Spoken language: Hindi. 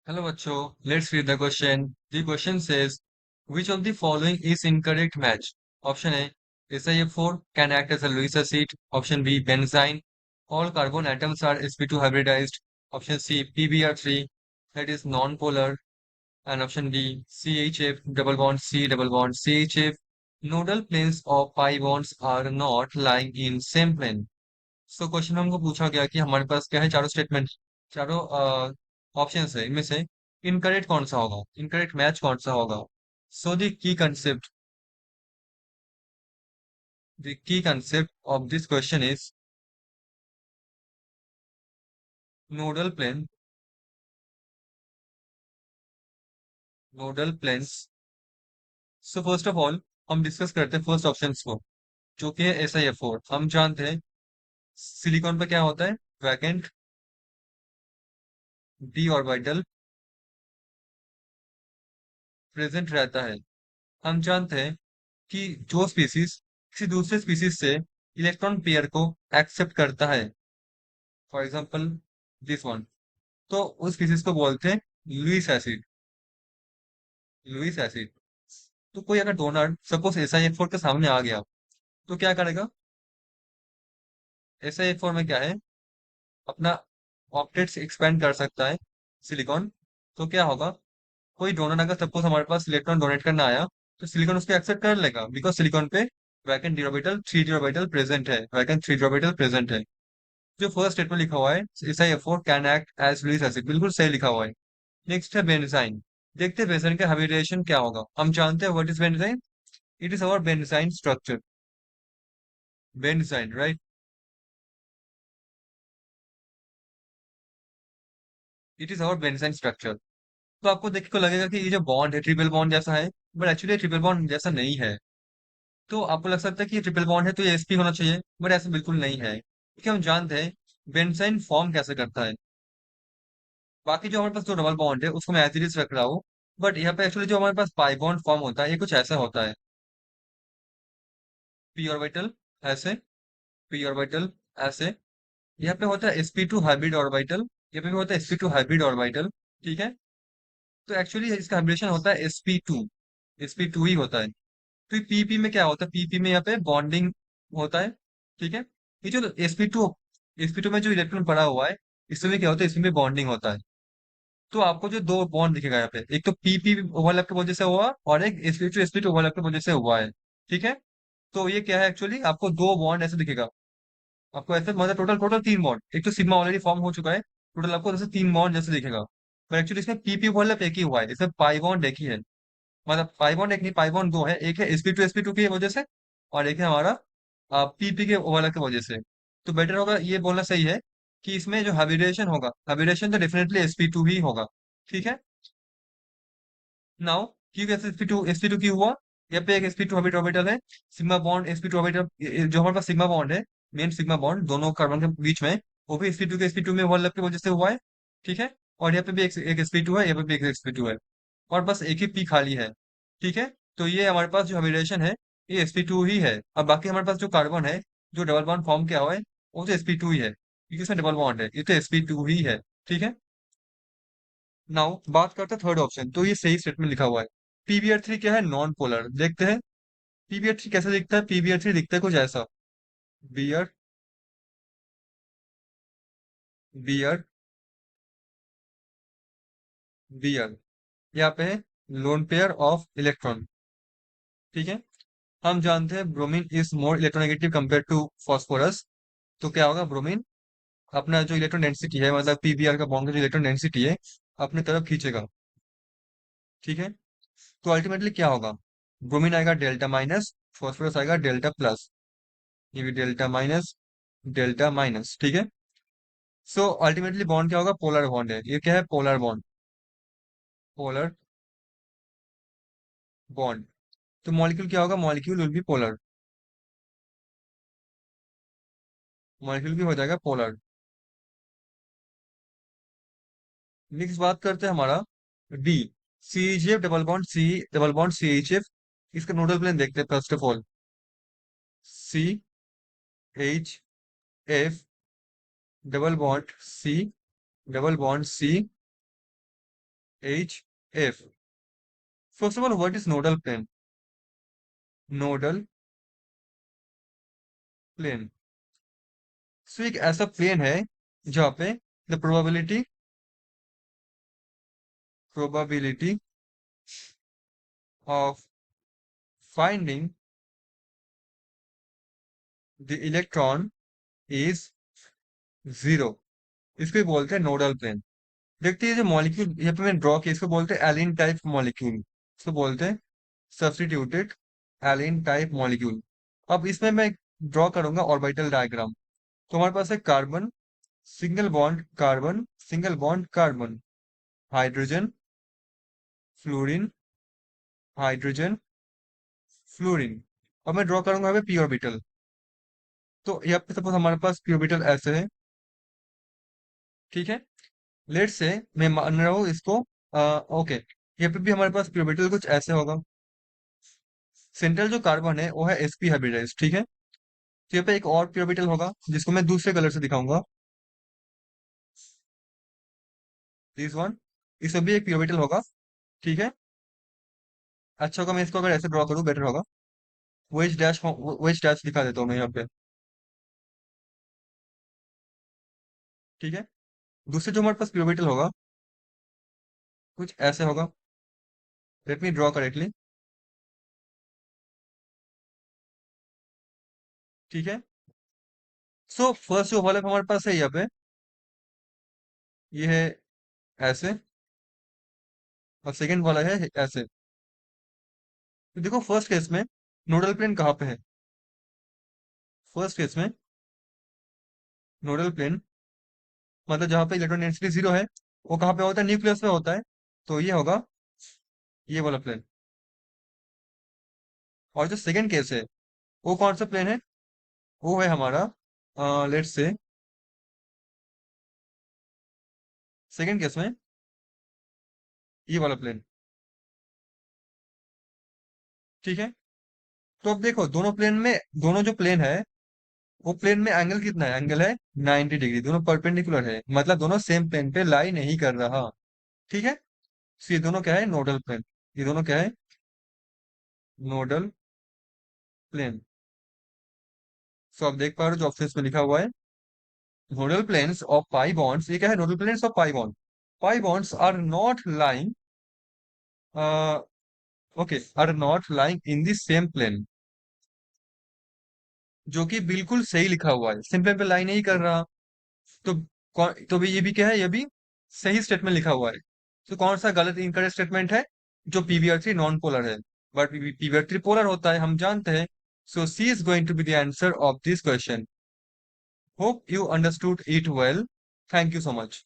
Hello, Bacho. Let's read the question. The question says, which of the following is incorrect match? Option A, SiF4 can act as a Lewis acid. Option B, benzene. All carbon atoms are sp2 hybridized. Option C, PBr3, that is non-polar. And option D, CHF, double bond C, double bond CHF. Nodal planes of pi bonds are not lying in same plane. So question में हमको पूछा गया कि हमारे पास क्या है, चारों स्टेटमेंट, चारों ऑप्शन है, इनमें से इनकरेक्ट कौन सा होगा, इनकरेक्ट मैच कौन सा होगा। So the key concept of this question is nodal plane, nodal planes. So first of all हम डिस्कस करते हैं फर्स्ट ऑप्शन को, जो कि है SiF4। हम जानते हैं सिलिकॉन पे क्या होता है, वैकेंट डी ऑर्बिटल प्रेजेंट रहता है। हम जानते हैं कि जो स्पीसीज किसी दूसरे स्पीसीज से इलेक्ट्रॉन पेयर को एक्सेप्ट करता है, फॉर एग्जांपल दिस वन, तो उस स्पीसीज को बोलते हैं लुईस एसिड, लुईस एसिड। तो कोई अगर डोनर सपोज SiF4 के सामने आ गया, तो क्या करेगा। SiF4 में क्या है, अपना ऑक्टेट्स एक्सपेंड कर सकता है सिलिकॉन। तो क्या होगा, कोई डोनर अगर सपोज हमारे पास इलेक्ट्रॉन डोनेट करना आया, तो सिलिकॉन उसको एक्सेप्ट कर लेगा, बिकॉज सिलिकॉन पे vacant d orbital, 3d orbital present है, वैकेंट 3d ऑर्बिटल प्रेजेंट है। जो फर्स्ट स्टेटमेंट लिखा हुआ है, SiF4 can act as Lewis acid, बिल्कुल सही लिखा हुआ है। नेक्स्ट है बेंजीन। देखते हैं बेंजीन का हाइब्रिडेशन क्या होगा। हम जानते हैं what is benzene, it is our benzene structure, benzene right, it is our benzene structure. तो आपको देख के लगेगा कि ये जो बॉन्ड है ट्रिपल बॉन्ड जैसा है, बट एक्चुअली ट्रिपल बॉन्ड जैसा नहीं है। तो आपको लग सकता है कि ये ट्रिपल बॉन्ड है तो ये sp होना चाहिए, बट ऐसा बिल्कुल नहीं है, क्योंकि हम जानते हैं बेंजीन फॉर्म कैसे करता है। बाकी जो हमारे पास जो डबल बॉन्ड है उसको मैं एज इट इज रख रहा हूँ, बट यहाँ पे एक्चुअली जो हमारे पास पाई बॉन्ड फॉर्म होता है, ये कुछ ऐसा होता है। पी ऑर्बिटल ऐसे, पी ऑर्बिटल ऐसे, यहाँ पे होता है sp2 हाइब्रिड ऑर्बिटल, यहाँ पे भी होता है sp2 हाइब्रिड ऑर्बिटल। ठीक है। तो एक्चुअली इसका हाइब्रिडेशन होता है sp2, sp2 ही होता है। तो पीपी में क्या होता है, पीपी में यहाँ पे बॉन्डिंग होता है। ठीक है। ये जो sp2 में जो इलेक्ट्रॉन पड़ा हुआ है, इसमें क्या होता है, इसमें भी बॉन्डिंग होता है। तो आपको जो दो बॉन्ड दिखेगा यहाँ पे, एक तो पीपी ओवरलैप की वजह से हुआ और एक sp2 ओवरलैप की वजह से हुआ है। ठीक है। तो ये क्या है, एक्चुअली आपको दो बॉन्ड ऐसे दिखेगा। आपको ऐसे मतलब टोटल टोटल तीन बॉन्ड, एक तो सिग्मा ऑलरेडी फॉर्म हो चुका है, टोटल आपको जैसे तीन बॉन्ड जैसे दिखेगा। पर एक्चुअली इसमें पीपी ओवरलैप एक ही हुआ है, इसमें पाई बॉन्ड एक ही है। मतलब पाई बॉन्ड एक नहीं, पाई बॉन्ड दो है, एक है sp2 की वजह से, और एक है हमारा पीपी के ओवरलैप की वजह से। तो बेटर होगा ये बोलना सही है कि इसमें जो हाइब्रिडेशन होगा, हाइब्रिडेशन तो डेफिनेटली sp2 ही होगा। ठीक है। नाउ क्यों sp2 क्यों हुआ, यहाँ पे एक sp2 ऑर्बिटल ऑर्बिटल है, सिग्मा बॉन्ड sp2 ऑर्बिटल, जो हमारे पास सिग्मा बॉन्ड है, मेन सिग्मा बॉन्ड दोनों कार्बन के बीच में, वो भी sp2 के sp2 में ओवरलैप की वजह से हुआ है। ठीक है। और यहाँ पे भी एक sp2 है, यहाँ पे भी एक sp2 है, और बस एक ही पी खाली है। ठीक है। तो ये हमारे पास जो हाइब्रिडेशन है, ये sp2 ही है। अब बाकी हमारे पास जो कार्बन है, जो डबल बॉन्ड फॉर्म किया हुआ है, वो तो sp2 ही है, क्योंकि इसमें डबल बॉन्ड है, ये तो sp2 ही है। ठीक है। नाउ बात करते हैं थर्ड ऑप्शन, तो ये सही स्टेटमेंट लिखा हुआ है। PBr3 क्या है, नॉन पोलर। देखते हैं PBr3 कैसे दिखता है। PBr3 दिखता है कुछ ऐसा, बियर, बियर, बियर। यहाँ पे है लोन पेयर ऑफ इलेक्ट्रॉन। ठीक है। हम जानते हैं bromine is more electronegative compare to phosphorus. तो क्या होगा, ब्रोमीन अपना जो इलेक्ट्रॉन डेंसिटी है, मतलब PBr का बॉन्ड का जो इलेक्ट्रॉन डेंसिटी है, अपनी तरफ खींचेगा। ठीक है। तो अल्टीमेटली क्या होगा, ब्रोमीन आएगा डेल्टा माइनस, फॉस्फोरस आएगा डेल्टा प्लस, ये भी डेल्टा माइनस, डेल्टा माइनस। ठीक है। सो अल्टीमेटली बॉन्ड क्या होगा, पोलर बॉन्ड है, ये क्या है, पोलर बॉन्ड, पोलर बॉन्ड। तो मॉलिक्यूल क्या होगा, molecule will be polar, molecule भी हो जाएगा पोलर। नेक्स्ट बात करते हैं हमारा D, CHF double bond C, double bond CHF। इसका नोडल प्लेन देखते हैं first of all, CHF double bond C, double bond C, H F. First of all what is nodal plane? Nodal plane, so एक ऐसा प्लेन है जहाँ पे the probability of finding the electron is zero. इसको ही बोलते हैं नोडल प्लेन। देखते हैं जो मॉलिक्यूल यहाँ पे मैंने ड्रॉ किया, इसको बोलते हैं एलिन टाइप मॉलिक्यूल। इसको बोलते हैं सब्स्टिट्यूटेड एलिन टाइप मॉलिक्यूल। अब इसमें मैं ड्रॉ करूंगा ऑर्बिटल डायग्राम। तो हमारे पास है carbon, single bond carbon, single bond carbon, hydrogen, fluorine, hydrogen, fluorine. अब मैं ड्रॉ करूंगा यहाँ पे पी ऑर्बिटल। तो यहाँ पे सपोज हमारे पास पी ऑर्बिटल ऐसे है, ठीक है। लेट से मैं मान रहा हूँ इसको, ओके, यहाँ पे भी हमारे पास पी ऑर्बिटल कुछ ऐसे होगा। सेंट्रल जो कार्बन है वो है sp हाइब्रिडाइज, ठीक है। तो यहाँ पे एक और पी ऑर्बिटल होगा जिसको मैं दूसरे कलर से दिखाऊंगा, दिस वन। इसमें भी एक पी ऑर्बिटल होगा, ठीक है। अच्छा होगा मैं इसको अगर ऐसे ड्रॉ करूँ, बेटर होगा। वेज डैश, वेज डैश दिखा देता हूँ मैं यहाँ पे, ठीक है। दूसरे जो हमारे पास पी ऑर्बिटल होगा कुछ ऐसे होगा। लेट मी ड्रॉ करेक्टली, ठीक है। सो फर्स्ट जो वाला हमारे पास है यहाँ पे, ये है ऐसे, और सेकंड वाला है ऐसे। तो देखो फर्स्ट केस में नोडल प्लेन कहाँ पे है? फर्स्ट केस में नोडल प्लेन मतलब जहाँ पे इलेक्ट्रॉन डेंसिटी जीरो है, वो कहाँ पे होता है? न्यूक्लियस में होता है। तो ये होगा ये वाला प्लेन। और जो सेकंड केस है वो कौन सा प्लेन है? वो है हमारा, लेट्स से सेकंड केस में ये वाला प्लेन, ठीक है। तो अब देखो दोनों प्लेन में, दोनों जो प्लेन है वो प्लेन में एंगल कितना है? एंगल है 90 डिग्री। दोनों परपेंडिकुलर है, मतलब दोनों सेम प्लेन पे लाई नहीं कर रहा, ठीक है। तो ये दोनों क्या है? Nodal plane. ये दोनों क्या है? Nodal plane. सो आप देख पा रहे हो जो ऑप्शन में लिखा हुआ है, nodal planes of pi bonds. ये क्या है? Nodal planes of pi bond. Pi bonds are not lying, okay, are not lying in the same plane. जो कि बिल्कुल सही लिखा हुआ है, सेम प्लेन पे लाइन नहीं कर रहा। तो तो भी ये भी क्या है? ये भी सही स्टेटमेंट लिखा हुआ है। तो कौन सा गलत इनकरेक्ट स्टेटमेंट है? जो पीवीआर3 नॉन पोलर है, बट पीवीआर3 पोलर होता है, हम जानते हैं। So C is going to be the answer of this question. Hope you understood it well. Thank you so much.